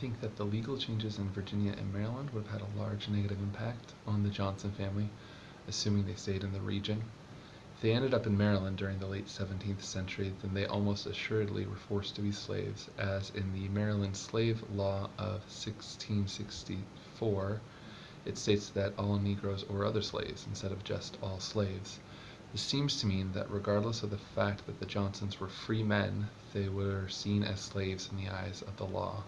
think that the legal changes in Virginia and Maryland would have had a large negative impact on the Johnson family, assuming they stayed in the region. If they ended up in Maryland during the late 17th century, then they almost assuredly were forced to be slaves, as in the Maryland Slave Law of 1664, it states that all Negroes or other slaves instead of just all slaves. This seems to mean that regardless of the fact that the Johnsons were free men, they were seen as slaves in the eyes of the law.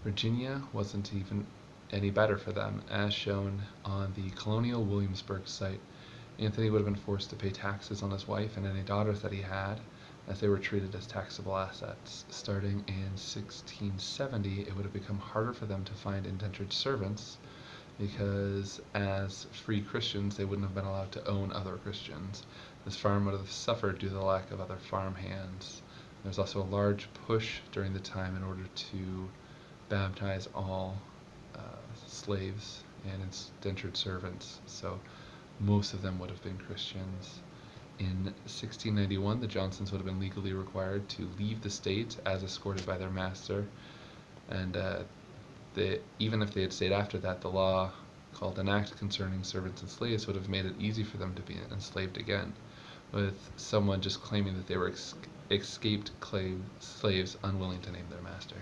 Virginia wasn't even any better for them, as shown on the colonial Williamsburg site. Anthony would have been forced to pay taxes on his wife and any daughters that he had, as they were treated as taxable assets. Starting in 1670, it would have become harder for them to find indentured servants, because as free Christians, they wouldn't have been allowed to own other Christians. This farm would have suffered due to the lack of other farm hands. There was also a large push during the time in order to baptize all slaves and indentured servants, so most of them would have been Christians. In 1691, the Johnsons would have been legally required to leave the state as escorted by their master, and even if they had stayed after that, the law called an Act Concerning Servants and Slaves would have made it easy for them to be enslaved again, with someone just claiming that they were escaped slaves unwilling to name their master.